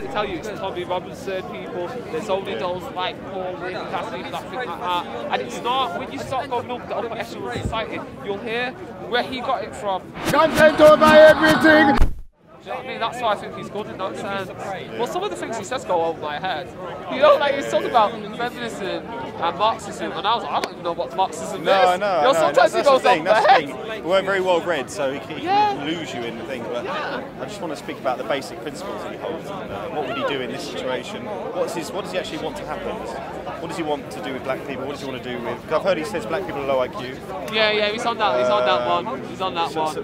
tell you it's Tommy Robinson people, there's only those like Paul Wynn, Cassidy, nothing like that. And it's not, when you start going up the upper echelon of society, you'll hear where he got it from. Content over everything! Do you know what I mean? That's why I think he's good in that sense. Well, some of the things he says go over my head. You know, like he's talking about feminism and Marxism, and I was like, I don't even know what Marxism is. No, sometimes he goes over my head. We weren't very well read, so he can lose you in the thing. But I just want to speak about the basic principles that he holds. What would he do in this situation? What does he actually want to happen? What does he want to do with black people? What does he want to do with? I've heard he says black people are low IQ. Yeah, he's on that. He's on that one. He's on that one.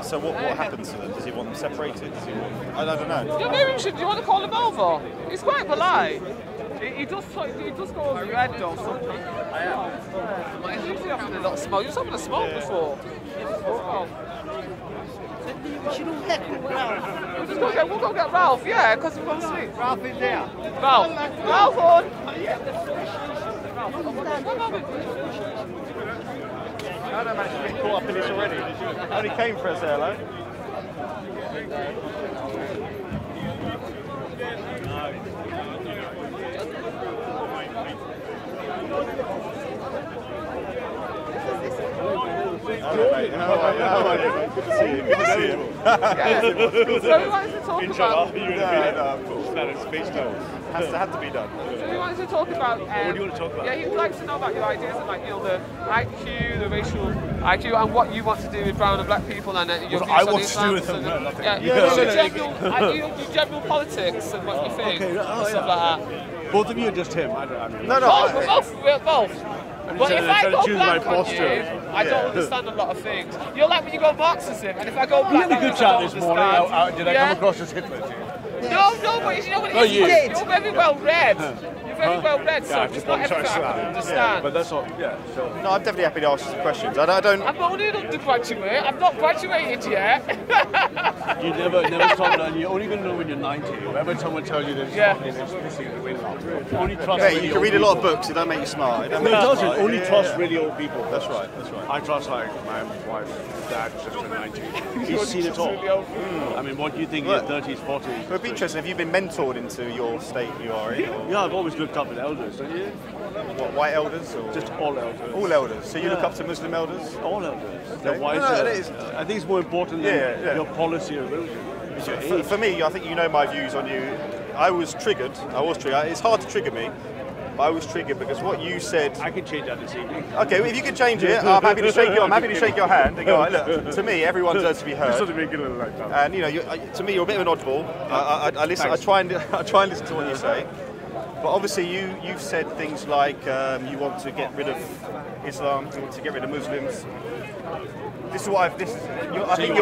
So what happens to them? Does he want them separated? Does he want, I don't know. Yeah, maybe we should. Do you want to call him over? He's quite polite. He does go over your head though sometimes. I am. He's usually having a lot of smoke. He was having a smoke before. We'll go get Ralph, yeah, because we're going to sleep. Ralph is there. Ralph on! I don't actually get caught up in this already. I only came for a say hello. Hello, mate. How are you? Good to see you. Good to see you. So he wanted to talk about... No, of course. Had to be done. So he wanted to talk about... what do you want to talk about? Yeah, he would like to know about your ideas and like, you know, the IQ, the racial IQ, and what you want to do with brown and black people and your views I on want Islam. to do with them? No, nothing. Yeah, general politics and what you think and stuff like that. Both of you are just him. I don't Both. But if I go black on you, I don't understand a lot of things. You're like when you go Marxism, and if I go black, we had a good chat this morning. Did I come across as Hitler to you? No, but you know what it is? You're very well read. You're very well read, so it's not everything I can understand. Yeah, but that's all. Yeah. So. No, I'm definitely happy to ask some questions. I don't. I'm only an undergraduate. I'm not graduated yet. You never stop learning. You're only going to know when you're 90. Whenever someone tells you that it's pissing in the wind. Only trust. Yeah, you can read a lot of books. It don't make you smart. It doesn't. Only trust really old people. That's right. I trust like my wife, dad, just turned 90. He's seen it all. I mean, what do you think in your 30s, 40s? It would be interesting. Have you been mentored into your state you are in? Or? Yeah, I've always looked up at elders, don't you? What, white elders? Or? Just all elders. All elders. So you look up to Muslim elders? All elders. Okay. They're wiser. I think it's more important than your policy or religion. For me, I think you know my views on you. I was triggered. It's hard to trigger me. I was triggered because what you said. I can change that this evening. Okay, if you can change it, I'm happy to shake your hand and go. Right, look, to me, everyone deserves to be heard. And you know, to me, you're a bit of an oddball. I listen. I try and listen to what you say. But obviously, you've said things like you want to get rid of Islam, you want to get rid of Muslims. This is what I think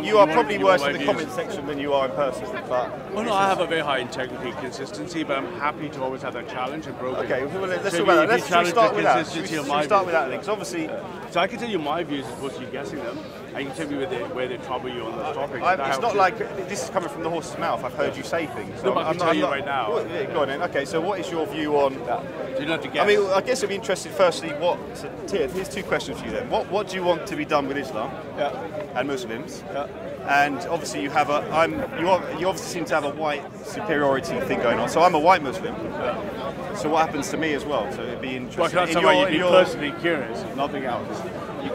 you are probably worse in the comment section than you are in person. But well, no, I have a very high integrity, consistency, but I'm happy to always have that challenge and grow. Okay, well, let's talk about that. Let's start with that. Should we start with that, because obviously. So I can tell you my views as opposed to you guessing them. And you can tell me where they trouble you on those topics. It's not like this is coming from the horse's mouth. I've heard you say things. No, but I can tell you right now. Yeah, go on then. Okay, so what is your view on that? So you don't have to guess. I mean, I guess I'd be interested. Firstly, here's two questions for you then. What do you want to be done with Islam and Muslims? Yeah. And obviously you have you obviously seem to have a white superiority thing going on. So I'm a white Muslim. So what happens to me as well? So it'd be interesting. Well, you'd be personally curious, nothing else.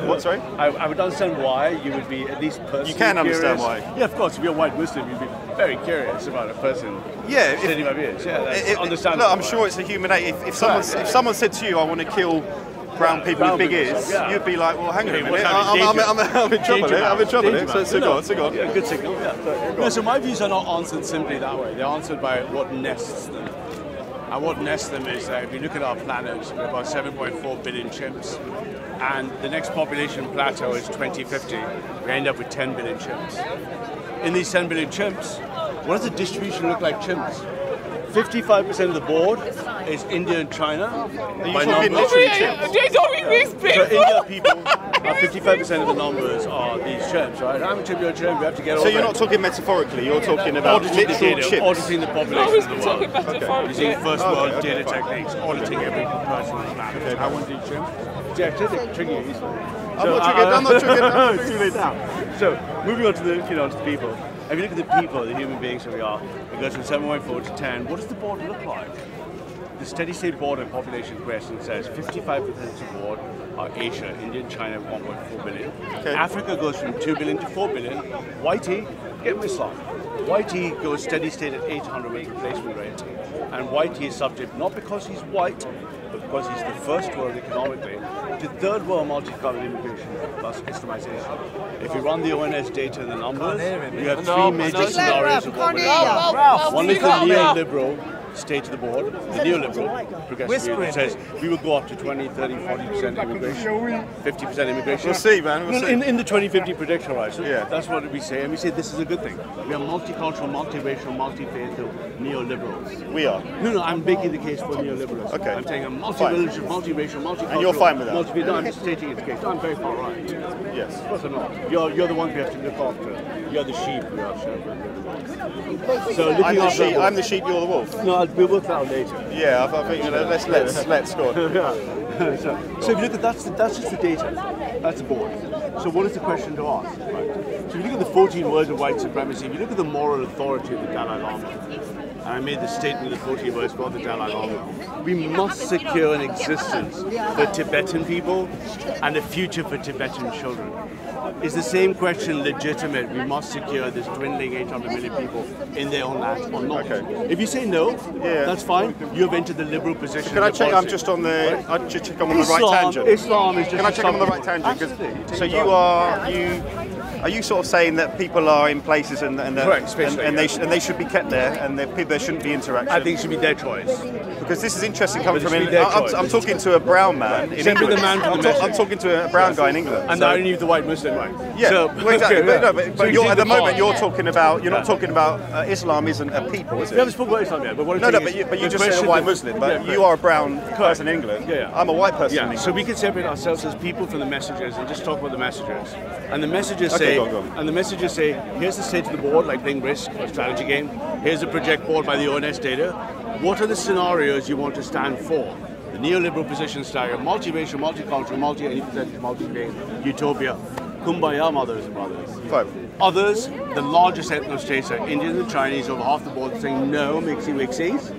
What, sorry? I would understand why you would be at least personally You can understand curious. why. Yeah, of course. If you're a white Muslim, you'd be very curious about a person. Yeah. Stating my views. Yeah, that's understandable. Look, I'm sure it's a human nature. If someone said to you, I want to kill brown people with big ears, you'd be like, well, hang on a minute, I'm in trouble here. I'm in trouble here. So go on. Yeah, good signal. Yeah. So my views are not answered simply that way. They're answered by what nests them. And what nests them is that if you look at our planet, we're about 7.4 billion chimps. And the next population plateau is 2050. We end up with 10 billion chimps. In these 10 billion chimps, what does the distribution look like chimps? 55% of the board is India and China. Are you talking literally chimps? So India people, 55% of the numbers are these chimps, right? I'm a chimp, you're a chimp, we have to get all So you're not talking metaphorically, you're talking about literal chimps? Auditing the population of the world. Using first world data techniques, auditing every person on the planet. I want these chimps. Yeah, tricky. I'm not triggered. Too late now. So moving on to the people. If you look at the people, the human beings that we are, goes from 7.4 to 10. What does the board look like? The steady state board and population question says 55% of the board are Asia, India, China, 1.4 billion. Okay. Africa goes from 2 billion to 4 billion. YT, get Islam. YT goes steady state at 800 with replacement rate. And YT is subject not because he's white, but because he's the first world economically to third world multicolored immigration plus Islamization. If you run the ONS data and the numbers, you have three major scenarios of what we're doing. One is the neoliberal state of the board, the neoliberal progressive view that says we will go up to 20, 30, 40% immigration, 50% immigration. We'll see, man. We'll see. In the 2050 prediction horizon, Yeah. that's what we say, and we say this is a good thing. We are multicultural, multiracial, multi-faith neoliberals. We are. No, I'm making the case for neoliberalism. Okay. I'm saying I'm multi-religious, multiracial, multicultural. And you're fine with that? No, I'm just stating its case. I'm very far right. Yes. Of course I'm not. You're the ones we have to look after. You're the sheep, we are shepherd. So looking after I'm the sheep, you're the wolf. No, we'll work that out later. Yeah, I think let's go on. So if you look at that's just the data. That's the board. So what is the question to ask? Right. So if you look at the 14 words of white supremacy, if you look at the moral authority of the Dalai Lama, and I made the statement of the 14 words for the Dalai Lama, we must secure an existence for Tibetan people and a future for Tibetan children. Is the same question legitimate? We must secure this dwindling 800 million people in their own land or not? Okay. If you say no, that's fine. You have entered the liberal position. Can I check? I'm just on the. I just check I'm on the right tangent. Islam is just. Can I check I'm on the right tangent? 'Cause- So are you sort of saying that people are in places and Correct, they should be kept there and there shouldn't be interaction? I think it should be their choice. Because this is interesting coming But from it should be their choice. I'm talking to a brown man in Send me England. the man from the I'm message. talking to a brown guy in England. And so- I only the white Muslim one. Yeah, So, well, exactly. okay, But, no, So but you at the take moment part. you're talking about you're not talking about Islam isn't a people, is We haven't it? spoken about Islam yet, but what I'm No, saying is but you the just said a question white that- Muslim, but Yeah, you are a brown person in England. Yeah. I'm a white person in Yeah, England. so we can separate ourselves as people from the messages and just talk about the messages. And the messages Okay, say, go on. and the messages say, here's the state of the board, like playing Risk or strategy game. Here's a project board by the ONS data. What are the scenarios you want to stand for? The neoliberal position stagger, multiracial, multicultural, any percentage, multi-faith, utopia. Kumbaya, mothers and brothers. Fine. Others, the largest ethno-states are Indians and Chinese, over half the board saying no, mixy-wixies.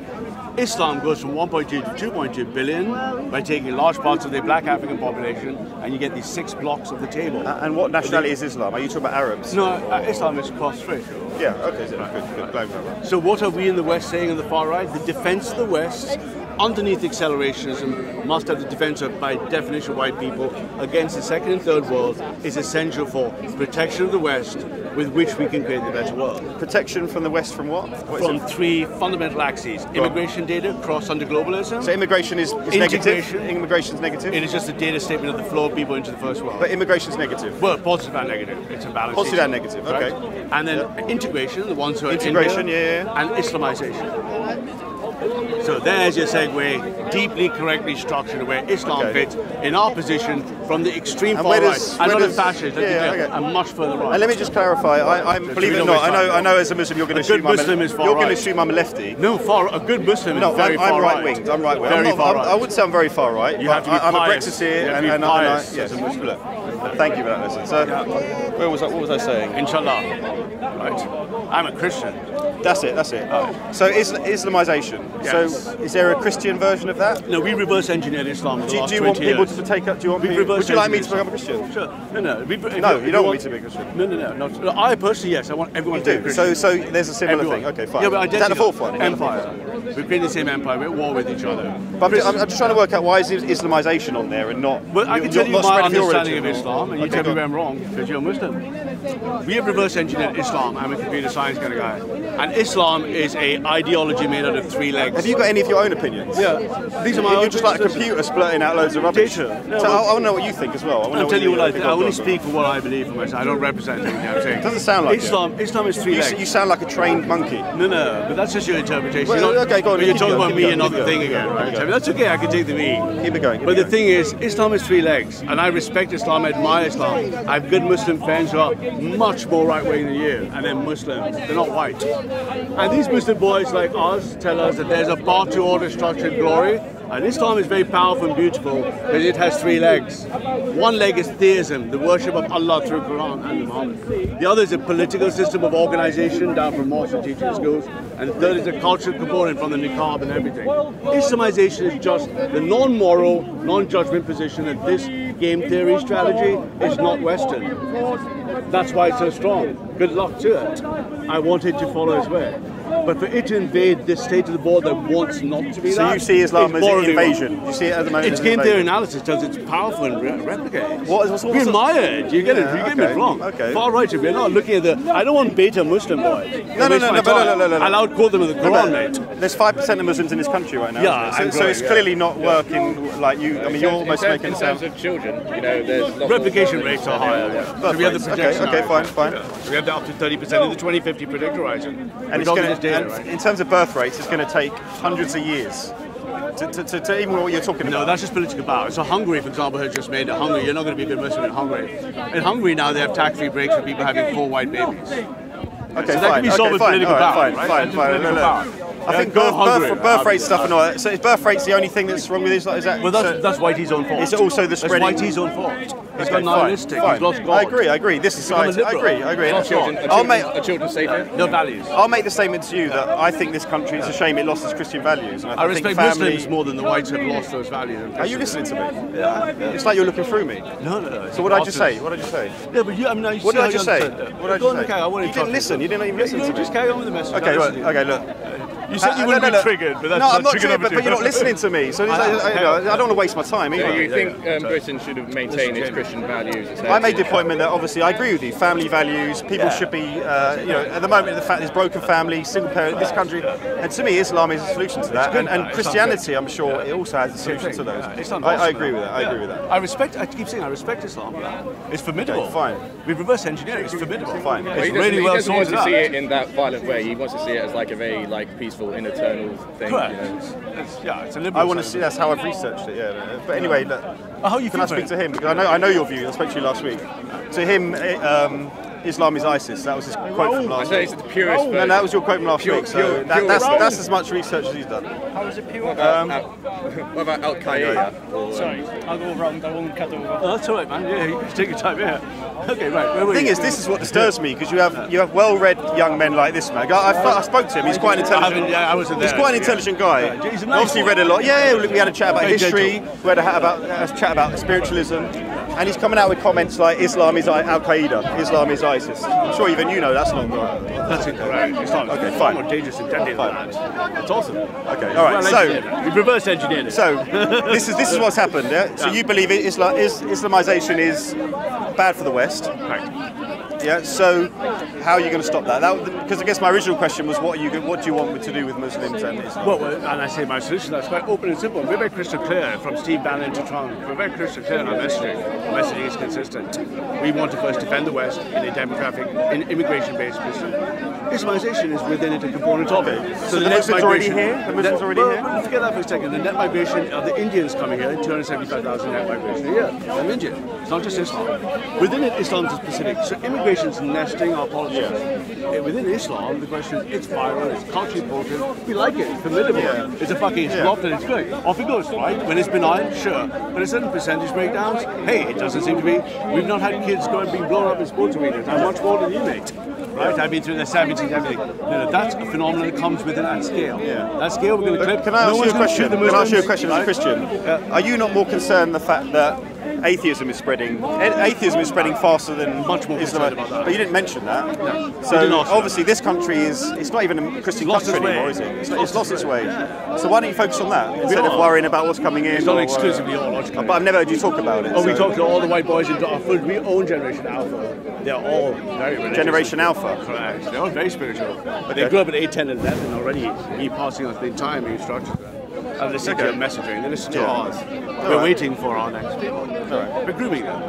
Islam goes from 1.2 to 2.2 billion by taking large parts of the black African population, and you get these 6 blocks of the table. And what nationality is Islam? Are you talking about Arabs? No, Islam is cross-racial. Yeah. Okay. Good. Glad that. So what are we in the West saying on the far right? The defense of the West, underneath accelerationism, must have the defense of, by definition, white people against the second and third world is essential for protection of the West, with which we can create the better world. Protection from the West from what? What is From it? 3 fundamental axes. Immigration data, cross under globalism. So immigration is negative. Integration. Immigration's negative. It is just a data statement of the flow of people into the first world. But immigration's negative. Well, positive and negative. It's a balance. Positive and negative, okay. And then integration, the ones who are Integration, India, yeah. and Islamization. So there's your segue, deeply correctly structured, where Islam Okay. fits in our position from the extreme And far where right, does- and where not a does- fascist, yeah, okay. and much further right. And let me just clarify. I'm believe it or not. I know as a Muslim you're going to A good assume I'm Muslim is far you're going right. to assume I'm a lefty. No, a good Muslim is No, very I'm far right winged. I'm right winged. Very far right. I would say I'm very far right. You but have to be I'm pious. a Brexiteer, You have to be and pious yes. as a Muslim. Look, thank you for that, listen. So, where was I? What was I saying? Inshallah. Right. I'm a Christian. That's it. So Islamization. Yes. So is there a Christian version of that? No, we reverse engineered Islam in the Do last you want 20 people years. to take up? Do you want? We People, reverse would you like me to engineered become a Christian? Sure. No. No, you don't want me to be a Christian. No. I personally, yes. I want everyone You to be a do. Christian. So there's a similar Everyone. thing. Okay, fine. Yeah, but Is that the fourth one? Empire. We're creating the same empire. We're at war with each other. But I'm just trying to work out why is Islamization on there and not. Well, I can tell you not my spreading your understanding of religion. Islam, and you Okay, tell me go where on. I'm wrong, because you're Muslim. We have reverse engineered Islam. I'm a computer science kind of guy. And Islam is an ideology made out of 3 legs. Have you got any of your own opinions? Yeah. These are my You're own just like a opinions. computer splurting out loads of rubbish. Data. No, So well- I want to know what you think as well. I'll tell you what I think. I only Go speak for what I believe for myself. I don't represent anything I'm saying. Doesn't sound like it. Islam is 3 legs. You sound like a trained monkey. No, but that's just your interpretation. Well, You're not- okay, go on, But you're keep talking going, about keep me, going, another keep thing going, again, keep right? going. I mean, that's okay, I can take the me. Keep it going. But the thing is, Islam has 3 legs, and I respect Islam, I admire Islam. I have good Muslim friends who are much more right-wing than you, and then Muslims. They're not white. And these Muslim boys like us tell us that there's a path to order, structure, and glory. And Islam is very powerful and beautiful because it has 3 legs. One leg is theism, the worship of Allah through Quran and Muhammad. The other is a political system of organization down from mosques and teaching schools. And the third is a cultural component from the niqab and everything. Islamization is just the non-moral, non-judgment position that this game theory strategy is not Western. That's why it's so strong. Good luck to it. I want it to follow its way. But for it to invade this state of the board that wants not to be so that, you see Islam as an invasion? You see it at the moment it's as game an theory invasion? analysis because it's powerful and replicates. We admire it. You get it. You get me wrong. Okay. Far right. We're not looking at the. I don't want beta Muslim boys. No. I'll outquote them with the Quran, mate. There's 5% of Muslims in this country right now. Yeah, so it's clearly not working like you. I mean, you're almost making it sound. In terms of children, you know, there's replication rates are higher. Yeah. So we have the projection. Okay, fine. So we have that up to 30% in the 2050 predictor horizon. And it's going to, in terms of birth rates, it's going to take hundreds of years to even what you're talking about. No, that's just political power. So Hungary, for example, has just made it. Hungary, you're not going to be a good Muslim in Hungary. In Hungary now, they have tax-free breaks for people having 4 white babies. Okay, so that can be solved with political power. Fine. I think birth rate stuff and all that. So is birth rate's the only thing that's wrong with Islam? Is that? Well, that's Whitey's own fault. Is it also the spreading? That's Whitey's own fault. He's got nihilistic. He's lost God. I agree. This is science. I agree. Are children safer? No values. I'll make the statement to you that I think this country, it's a shame it lost its Christian values. And I respect Muslims more than the whites have lost those values. Are you listening to me? Yeah. It's like you're looking through me. No. So what did I just say? Yeah, but what did I just say? You didn't listen. You didn't even listen to me. Just carry on with the message. Okay, look. You said you wouldn't be triggered, but that's no, I'm not triggered, but you're not listening to me. So I don't want to waste my time either. So you think Britain should have maintained its Christian values? I made the appointment that obviously I agree with you. Family values, people should be, at the moment the fact there's broken family, single parent, this country, and to me Islam is a solution to that, and Christianity, I'm sure, it also has a solution to those. I agree with that. I keep saying I respect Islam for that. It's formidable. Okay, fine. We reverse engineer it. It's formidable. Fine. It's really well sorted out. He doesn't want to see it in that violent way. He wants to see it as like a very peaceful and eternal thing. Correct. You know. It's a liberal. I want to see. That's how I've researched it. Yeah. But anyway, look. How you can I speak to him? Because I know your view. I spoke to you last week. To him, Islam is ISIS. That was his quote from last week. It's the purest version. No, that was your quote from last week. So that's as much research as he's done. How is it pure? What about Al Qaeda? Sorry, I'll go around. I won't cut over. Oh, that's all right, man. Yeah, you take your time. Yeah. Okay, right. The thing is, this is what disturbs me because you have well-read young men like this man. I spoke to him. He's quite an intelligent. I wasn't there. He's quite an intelligent guy. He's a He nice obviously boy. read a lot. Yeah, we had a chat about history. We had a chat about spiritualism, and he's coming out with comments like Islam is Al Qaeda, Islam is ISIS. I'm sure even you know that's not right. That's incorrect. It's not. Okay, fine. More dangerous and deadly than that. It's awesome. Okay, all right. So we reverse engineered it. So this is what's happened. Yeah. So you believe Islamization is bad for the West. Right. Yeah. So how are you going to stop that? Because I guess my original question was, what do you want me to do with Muslims and Islam? Well, and I say my solution, that's quite open and simple. We're very crystal clear, from Steve Bannon to Trump. We're very crystal clear in our messaging. The messaging is consistent. We want to first defend the West in a demographic, immigration-based system. Islamization is within it a component of it. So the Muslims already here? The Muslims already here? Well, forget that for a second. The net migration of the Indians coming here, 275,000 net migration a year. I'm Indian. It's not just Islam. Within it, Islam is specific. So immigration is nesting our politics. Within Islam, the question is, it's viral, it's culturally potent, we like it, it's formidable. It's flopped and it's great. Off it goes, right? When it's benign, sure. But a certain percentage breakdowns, hey, it doesn't seem to be. We've not had kids being blown up in sports arenas. I'm much more than you, mate. Right? I've been through the 70s, everything. That's a phenomenon that comes within that scale. That scale we're going to clip. Can I ask you a question? Can I ask you a question as a Christian? Are you not more concerned the fact that atheism is spreading? Atheism is spreading faster than much more Islam. about that. But you didn't mention that. No. So obviously this country it's not even a Christian country anymore, is it? It's lost its way. So why don't you focus on that instead of worrying about what's coming in? It's not exclusively ideological. But I've never heard you talk about it. We talk to all the white boys in our food. We own Generation Alpha. They're all very religious. Generation Alpha. Correct. They're all very spiritual. But they grew up at 8, 10, and 11 already. He passing on the entire new structure to them. And listen to your messaging. They listen to ours. We're waiting for our next people. We're grooming them.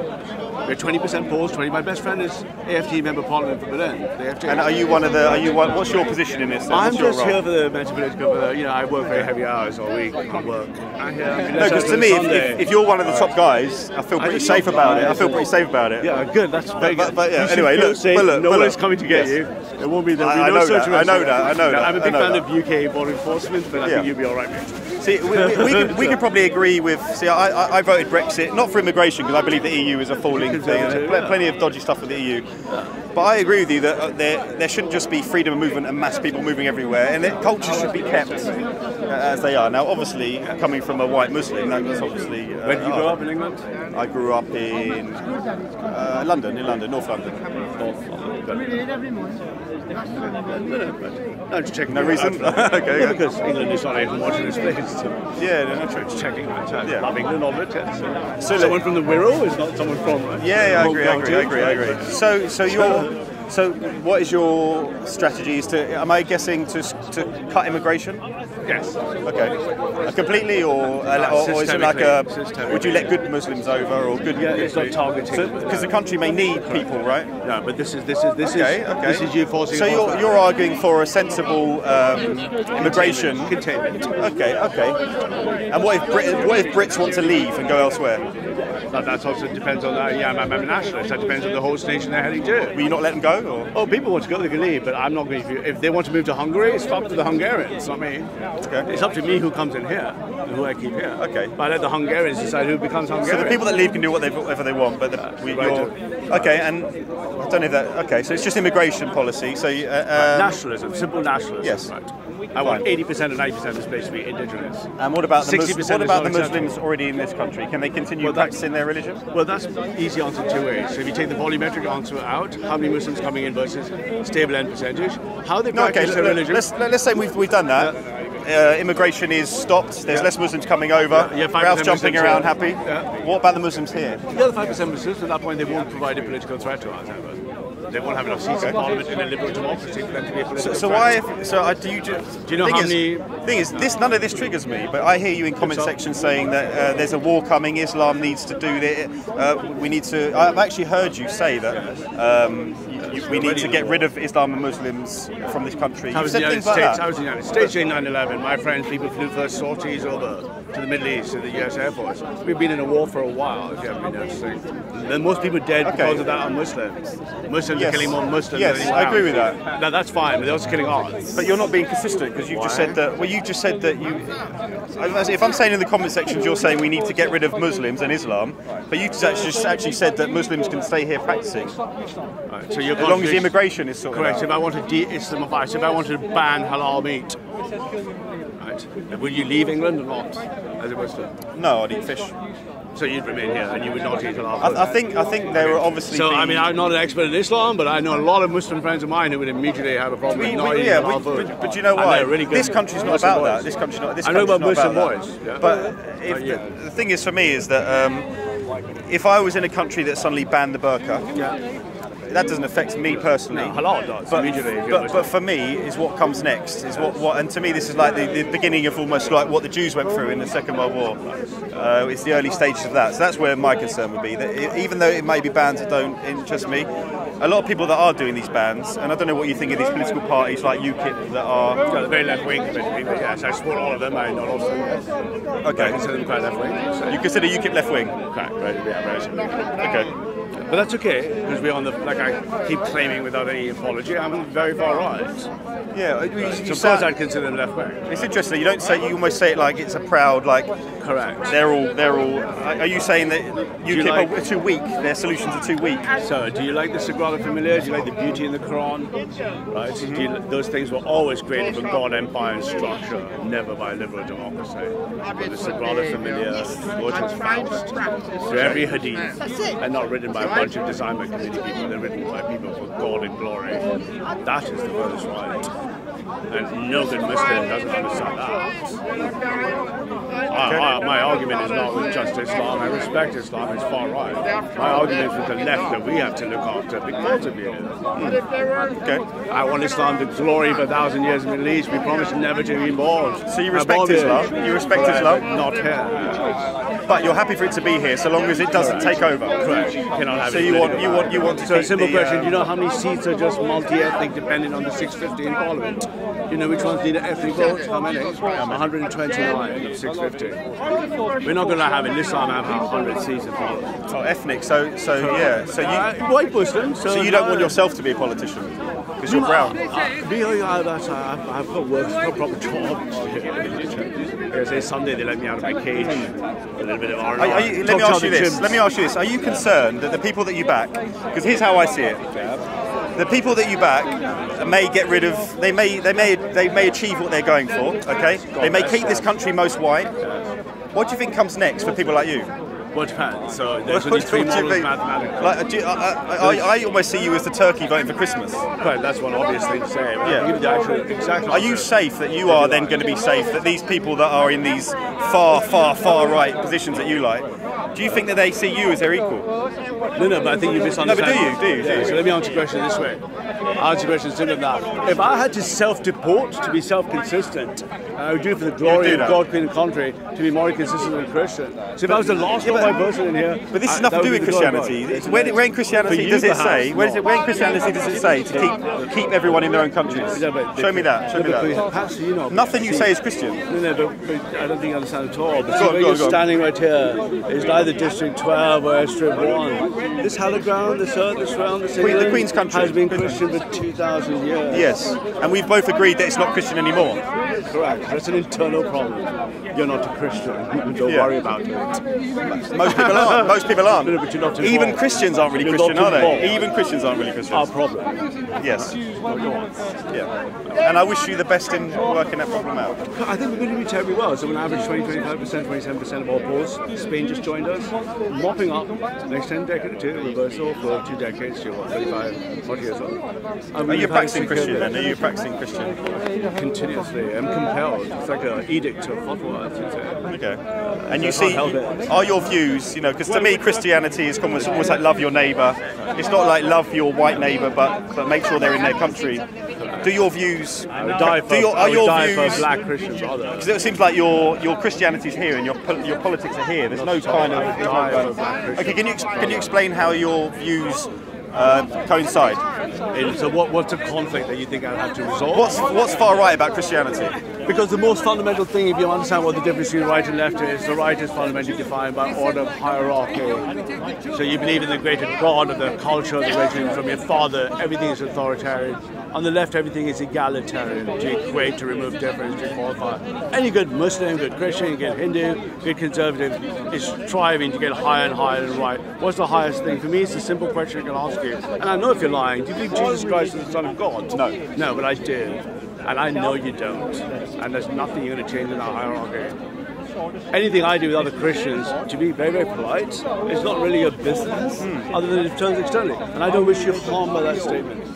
We're 20% Poles, 20. My best friend is AFT member of Parliament for Berlin. And are you one of the? What's your position in this? I'm just here for the mental political. You know, I work very heavy hours all week on work. No, because to me, if you're one of the top guys, I feel pretty safe about it. I feel pretty safe about it. Yeah, good. That's very good. But yeah, anyway, look, no one is coming to get you. It won't be. I know that. I'm a big fan of UK border enforcement, but I think you'll be all right, mate. See, we can probably agree with. See, I voted Brexit not for immigration because I believe the EU is a falling thing. There's plenty of dodgy stuff with the EU. But I agree with you that there shouldn't just be freedom of movement and mass people moving everywhere, and that culture should be kept as they are. Now, obviously, coming from a white Muslim, that's obviously. Where did you grow up in England? I grew up in London, North London. No, just checking. No reason? Okay. Yeah, because England is not a homogenous place. Yeah, no, true. Just checking. Yeah. Love England, all of it. So someone from the Wirral is not someone from. Yeah, I agree. So what is your strategy? Am I guessing to cut immigration? Yes. Okay. Completely, or is it like would you let good Muslims over or good? Yeah, it's not targeting. Because the country may need people, right? No, but this is you forcing. So you're arguing for a sensible immigration containment. Okay. And what if Brits want to leave and go elsewhere? That also depends on that. Yeah, I'm a nationalist. That depends on the host nation they're heading to. Will you not let them go? Or? Oh, people want to go, they can leave, but I'm not going to. If they want to move to Hungary, it's up to the Hungarians, not me. Okay. It's up to me who comes in here and who I keep here. Okay. But I let the Hungarians decide who becomes Hungarian. So the people that leave can do whatever they want, but okay, and I don't know if that. Okay, so it's just immigration policy. So nationalism, simple nationalism. Yes. Right. I want 80% and 90% of this place to be indigenous. And what about the 60%? What about the Muslims already in this country? Can they continue practicing their religion? Well, that's easy answer two ways. So if you take the volumetric answer out, how many Muslims coming in versus stable end percentage, how they practice their religion. Let's say we've done that. Immigration is stopped. There's less Muslims coming over. Crowds jumping around happy. Yeah. What about the Muslims here? The other 5% Muslims, at that point, they won't provide a political threat to us ever. They won't have enough seats in Parliament in a liberal democracy for them to be a political threat. Do you know how many? Thing is, none of this triggers me. But I hear you in comment sections saying that there's a war coming. Islam needs to do this. We need to. I've actually heard you say that we need to get rid of Islam and Muslims from this country. I was in the United States during 9/11. My friends, people flew first sorties over to the Middle East, to the US Air Force. We've been in a war for a while, if you haven't been noticing. Then most people dead because of that are Muslims. Muslims are killing more Muslims than anyone I agree else. with that. No, that's fine, but they're also killing ours. But you're not being consistent because you just said that. Well, you just said that you. If I'm saying in the comment sections, you're saying we need to get rid of Muslims and Islam, but you just actually said that Muslims can stay here practicing. Right, so you're as long as the immigration is sorted correct. out. If I want to de-Islamify, if I want to ban halal meat, right, will you leave England or not, as a Muslim? No, I'd eat fish. So you'd remain here and you would not eat halal food? I think there were obviously. So I mean, I'm not an expert in Islam, but I know a lot of Muslim friends of mine who would immediately have a problem with not eating halal food. But you know why? Really this country's not about that. This country's not. I know about Muslim boys. Yeah. But the thing is, for me, is that if I was in a country that suddenly banned the burqa. That doesn't affect me personally. No, halal does but, immediately. But for me, is what comes next. Is what, and to me, this is like the beginning of almost like what the Jews went through in the Second World War. It's the early stages of that. So that's where my concern would be. That even though it may be bans that don't interest me, a lot of people that are doing these bans, and I don't know what you think of these political parties like UKIP that are. Yeah, very left wing people. Yes, I support all of them. I not all of them. Okay. I consider them quite left wing. So. You consider UKIP left wing? Correct. Right. Yeah, very similar. Okay. But that's okay, because we're on the, like I keep claiming without any apology, I'm very far right. Yeah, so of course I'd consider them left wing. It's interesting, you don't say, you almost say it like it's a proud, like... Correct. They're all, are you saying that UKIP are too weak, their solutions are too weak? So, do you like the Sagrada Familia? Do you like the beauty in the Quran? Right, mm-hmm. Those things were always created for God, empire and structure, never by liberal democracy. But the Sagrada Familia, Goethe's Faust, through every hadith, and not written by a bunch of design by committee people, they're written by people for God and glory. That is the first right. And no good Muslim doesn't understand that. My argument is not with just Islam. I respect Islam, it's far right. My argument is with the left that we have to look after because of you. Okay. I want Islam to glory for 1,000 years in the Middle East. We promise never to be involved. So you respect Islam? You respect Islam? Not here. But you're happy for it to be here, so long as it doesn't take over. Correct. You cannot have So it you want to So a keep simple the, question, do you know how many seats are just multi-ethnic depending on the 650 in Parliament? Do you know which ones need an ethnic vote? How many? 129 of 650. We're not going to have in this time have 100 seats in Parliament. Oh, ethnic. So yeah. So you White Muslims. so you don't want yourself to be a politician because you're brown. I've got work, I've got a proper job. Because say someday they let me out of my cage. A little bit of R&R. Let me ask you this. Are you concerned that the people that you back, because here's how I see it. The people that you back may get rid of. They may achieve what they're going for. Okay. They may keep this country most white. What do you think comes next for people like you? Well, it depends. So there's only three models mathematically. Like, I almost see you as the turkey voting for Christmas. Right, that's one obvious thing to say. Yeah. Give you the actual exact Are you safe that you are then going to be safe that these people that are in these far right positions that you like, do you think that they see you as their equal? No, but I think you misunderstand. No, but do you? So let me answer the question this way. I'll answer the question simply that. If I had to self-deport to be self-consistent, I would do it for the glory of God, Queen and country, to be more consistent than a Christian. So if I was the last white person in here... But this is nothing to do with Christianity. Where in Christianity does it say? Where in Christianity does it say to keep everyone in their own countries? Show me that. Perhaps, Nothing you say is Christian. No, but I don't think you understand at all. But where you're standing right here is neither District 12 or District 1. This hallowed ground, this earth, this realm, this England, the Queen's country has been Christian for 2,000 years. Yes, and we've both agreed that it's not Christian anymore. Correct. That's an internal problem. You're not a Christian. Don't worry about it. Most people aren't. Most people aren't. No, but you're not Even involved. Christians aren't really You're Christian, not are they? involved. Even Christians aren't really Christians. Our problem. Yes. Yeah. And I wish you the best in working that problem out. I think we're going to do terribly well. So on average 20-25%, 27% of all polls. Spain just joined us. Mopping up. Next 10 decade or two, reversal for 2 decades. You're what, 35, 40 years old. Are you practicing Christian then? Are you practicing Christian? Continuously. I'm compelled. It's like an edict of fatwa. Okay. And you see, are your views, because to me Christianity is almost like love your neighbour. It's not like love your white neighbour, but make sure they're in their country. Do your views? I would die for a black Christian brother. Because it seems like your Christianity is here and your politics are here. There's no kind of. Okay, can you explain how your views coincide? So what's a conflict that you think I'd have to resolve? What's far right about Christianity? Because the most fundamental thing, if you understand what the difference between right and left is, the right is fundamentally defined by order of hierarchy. So you believe in the greater God of the culture, the religion from your father, everything is authoritarian. On the left, everything is egalitarian, to equate, to remove difference, to qualify. Any good Muslim, good Christian, good Hindu, good conservative is striving to get higher and higher and right. What's the highest thing? For me, it's a simple question I can ask you. And I know if you're lying. Do you believe Jesus Christ is the Son of God? No. No, but I do. And I know you don't. And there's nothing you're going to change in that hierarchy. Anything I do with other Christians, to be very, very polite, is not really your business, other than it turns externally. And I don't wish you harm by that statement.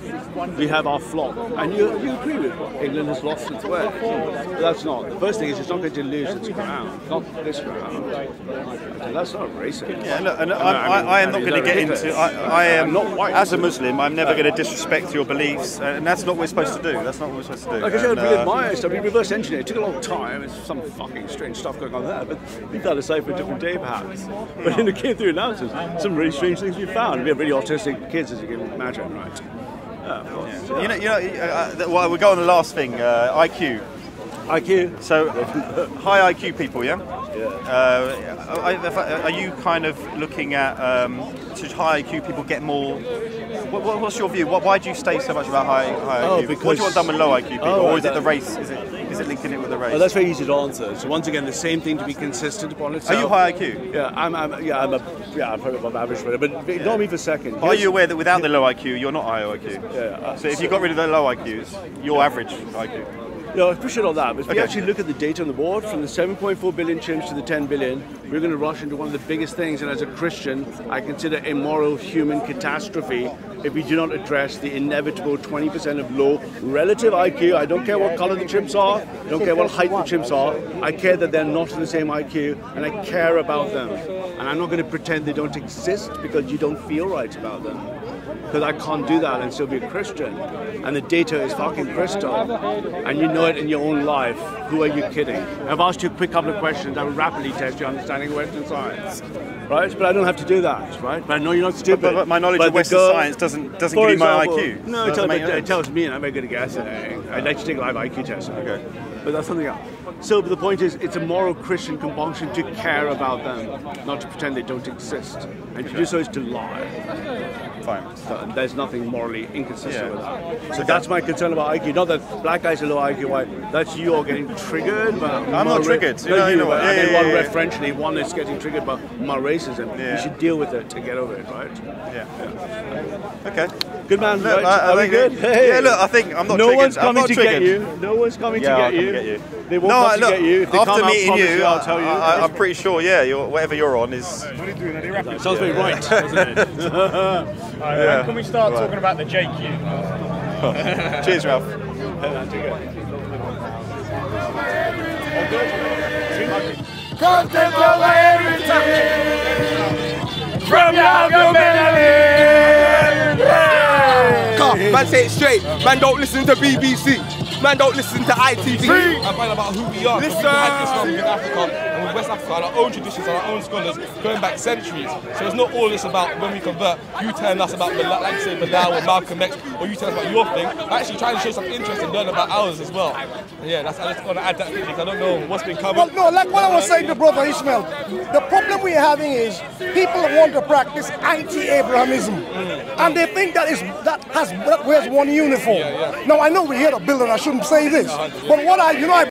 We have our flock, and you agree with it. England has lost its way. But that's not. The first thing is it's not going to lose its ground, not this ground. And that's not racist. Yeah, look, and I am not going to get into. I am not white. As a Muslim, I'm never going to disrespect your beliefs, and that's not what we're supposed to do. That's not what we're supposed to do. Like I said, we admire stuff. We reverse engineer. It took a long time. There's some fucking strange stuff going on there, but we found a cipher for a different day, perhaps. But in the came through analysis, some really strange things we found. We have really autistic kids, as you can imagine, right? Of course. Well, we'll go on the last thing. IQ. IQ. So, high IQ people, yeah. Yeah. Are you kind of looking at should high IQ people get more? What's your view? Why do you stay so much about high IQ? What do you want done with low IQ people, or is it the race? Is it linking it with the race? Well, that's very easy to answer. So once again, the same thing to be consistent upon itself. Are you high IQ? Yeah, I'm probably above average for it. But ignore me for a second. Are you aware that without the low IQ, you're not high IQ? Yeah. So if you got rid of the low IQs, you're average IQ. No, I appreciate all that, but if we actually look at the data on the board, from the 7.4 billion chimps to the 10 billion, we're going to rush into one of the biggest things, and as a Christian, I consider a moral human catastrophe if we do not address the inevitable 20% of low relative IQ. I don't care what color the chimps are, I don't care what height the chimps are, I care that they're not in the same IQ, and I care about them. And I'm not going to pretend they don't exist because you don't feel right about them. because I can't do that and still be a Christian. And the data is fucking crystal. And you know it in your own life. Who are you kidding? I've asked you a quick couple of questions that will rapidly test your understanding of Western science. Right? But I don't have to do that, right? But I know you're not stupid. But my knowledge of Western science doesn't give me my IQ. No, it tells me, and I'm very good at guessing. I'd like to take a live IQ test. Okay. But that's something else. So the point is, it's a moral Christian compulsion to care about them, not to pretend they don't exist. And to do so is to lie. Fine. So there's nothing morally inconsistent with that. So that's my concern about IQ. Not that black guys are low IQ, white. That's you all getting triggered. But I'm not triggered. One referentially, one is getting triggered by my racism. You should deal with it to get over it, right? Yeah. Okay. Good man. Look, right? Are we good? Hey. Yeah, look, I think I'm not no triggered. One's coming I'm not to triggered. get you. No one's coming to get you. They won't come to get you. If they after come, meeting you, I'll tell you. I'm pretty sure, whatever you're on is... Sounds very right, doesn't it? When can we start talking about the JQ? Cheers, Ralph. Content over everything. From your Man, say it straight. Man, don't listen to BBC. Man, don't listen to ITV. I find about who we are. Listen. We had this from Africa and with West Africa, and our own traditions and our own scholars going back centuries. So it's not all this about when we convert, you telling us about, like you say, Bilal or Malcolm X, or you tell us about your thing. We're actually trying to show some interest and learn about ours as well. And yeah, I just want to add that thing because I don't know what's been covered. Well, no, like what I was saying to Brother Ishmael, the problem we're having is people want to practice anti-Abrahamism. And they think that wears one uniform. Now, I know we're here to build and I shouldn't say this, but what I